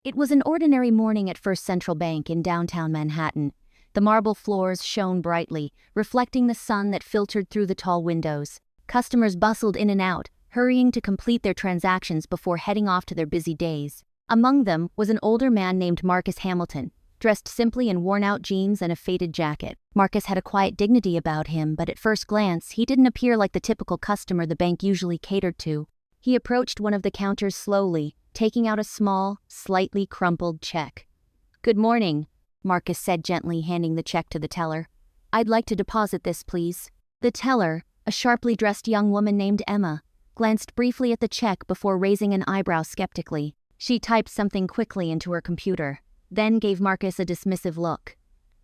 It was an ordinary morning at First Central Bank in downtown Manhattan. The marble floors shone brightly, reflecting the sun that filtered through the tall windows. Customers bustled in and out, hurrying to complete their transactions before heading off to their busy days. Among them was an older man named Marcus Hamilton, dressed simply in worn-out jeans and a faded jacket. Marcus had a quiet dignity about him, but at first glance, he didn't appear like the typical customer the bank usually catered to. He approached one of the counters slowly, taking out a small, slightly crumpled check. "Good morning," Marcus said gently, handing the check to the teller. "I'd like to deposit this, please." The teller, a sharply dressed young woman named Emma, glanced briefly at the check before raising an eyebrow skeptically. She typed something quickly into her computer, then gave Marcus a dismissive look.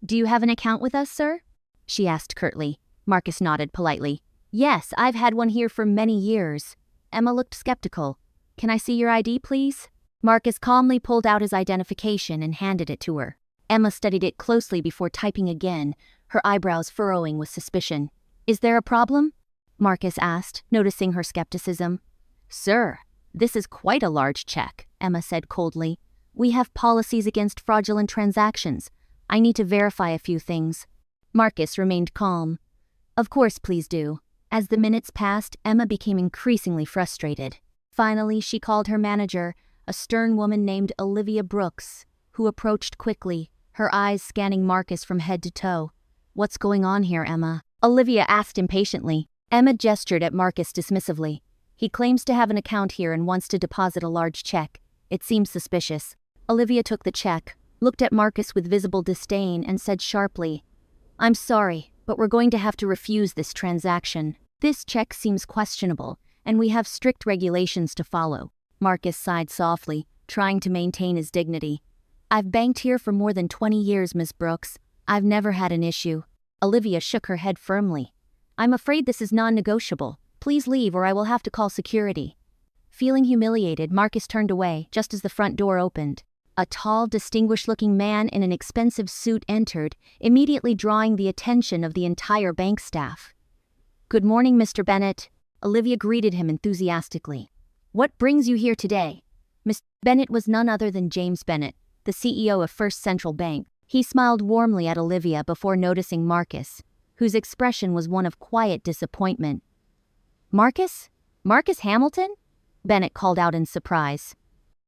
"Do you have an account with us, sir?" she asked curtly. Marcus nodded politely. "Yes, I've had one here for many years." Emma looked skeptical. "Can I see your ID, please?" Marcus calmly pulled out his identification and handed it to her. Emma studied it closely before typing again, her eyebrows furrowing with suspicion. "Is there a problem?" Marcus asked, noticing her skepticism. "Sir, this is quite a large check," Emma said coldly. "We have policies against fraudulent transactions. I need to verify a few things." Marcus remained calm. "Of course, please do." As the minutes passed, Emma became increasingly frustrated. Finally, she called her manager, a stern woman named Olivia Brooks, who approached quickly, her eyes scanning Marcus from head to toe. "What's going on here, Emma?" Olivia asked impatiently. Emma gestured at Marcus dismissively. "He claims to have an account here and wants to deposit a large check. It seems suspicious." Olivia took the check, looked at Marcus with visible disdain, and said sharply, "I'm sorry, but we're going to have to refuse this transaction. This check seems questionable, and we have strict regulations to follow." Marcus sighed softly, trying to maintain his dignity. "I've banked here for more than 20 years, Miss Brooks. I've never had an issue." Olivia shook her head firmly. "I'm afraid this is non-negotiable. Please leave or I will have to call security." Feeling humiliated, Marcus turned away just as the front door opened. A tall, distinguished-looking man in an expensive suit entered, immediately drawing the attention of the entire bank staff. "Good morning, Mr. Bennett." Olivia greeted him enthusiastically. "What brings you here today?" Mr. Bennett was none other than James Bennett, the CEO of First Central Bank. He smiled warmly at Olivia before noticing Marcus, whose expression was one of quiet disappointment. "Marcus? Marcus Hamilton?" Bennett called out in surprise.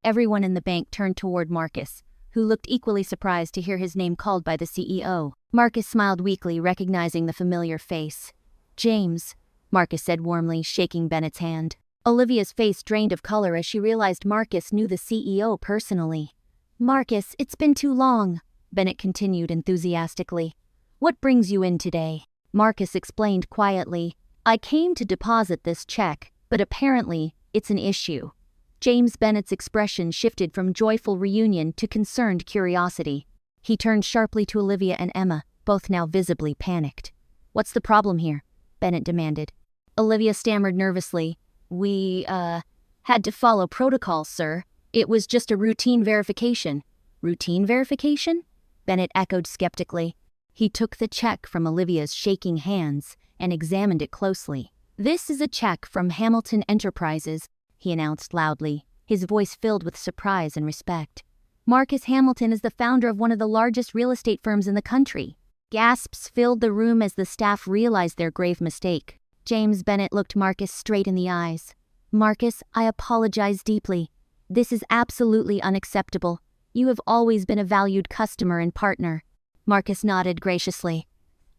Everyone in the bank turned toward Marcus, who looked equally surprised to hear his name called by the CEO. Marcus smiled weakly, recognizing the familiar face. "James," Marcus said warmly, shaking Bennett's hand. Olivia's face drained of color as she realized Marcus knew the CEO personally. "Marcus, it's been too long," Bennett continued enthusiastically. "What brings you in today?" Marcus explained quietly. "I came to deposit this check, but apparently it's an issue." James Bennett's expression shifted from joyful reunion to concerned curiosity. He turned sharply to Olivia and Emma, both now visibly panicked. "What's the problem here?" Bennett demanded. Olivia stammered nervously. We had to follow protocol, sir. It was just a routine verification." "Routine verification?" Bennett echoed skeptically. He took the check from Olivia's shaking hands and examined it closely. "This is a check from Hamilton Enterprises," he announced loudly, his voice filled with surprise and respect. "Marcus Hamilton is the founder of one of the largest real estate firms in the country." Gasps filled the room as the staff realized their grave mistake. James Bennett looked Marcus straight in the eyes. "Marcus, I apologize deeply. This is absolutely unacceptable. You have always been a valued customer and partner." Marcus nodded graciously.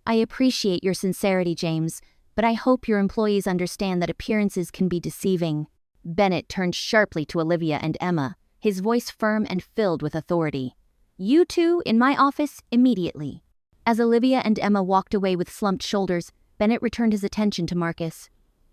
"I appreciate your sincerity, James, but I hope your employees understand that appearances can be deceiving." Bennett turned sharply to Olivia and Emma, his voice firm and filled with authority. "You two in my office immediately." As Olivia and Emma walked away with slumped shoulders, Bennett returned his attention to Marcus.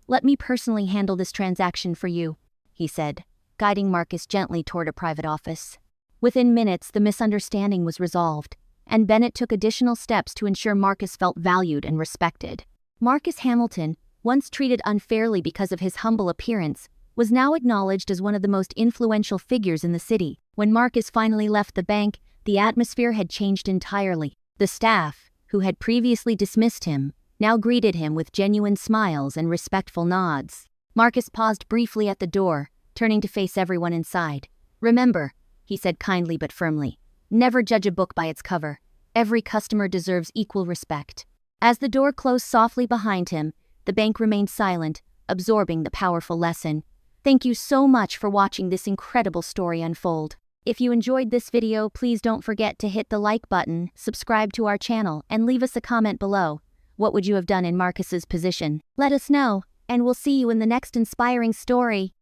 "Let me personally handle this transaction for you," he said, guiding Marcus gently toward a private office. Within minutes, the misunderstanding was resolved, and Bennett took additional steps to ensure Marcus felt valued and respected. Marcus Hamilton, once treated unfairly because of his humble appearance, was now acknowledged as one of the most influential figures in the city. When Marcus finally left the bank, the atmosphere had changed entirely. The staff, who had previously dismissed him, now greeted him with genuine smiles and respectful nods. Marcus paused briefly at the door, turning to face everyone inside. "Remember, he said kindly but firmly. Never judge a book by its cover. Every customer deserves equal respect. As the door closed softly behind him, the bank remained silent, absorbing the powerful lesson. Thank you so much for watching this incredible story unfold. If you enjoyed this video, please don't forget to hit the like button, subscribe to our channel, and leave us a comment below. What would you have done in Marcus's position? Let us know, and we'll see you in the next inspiring story.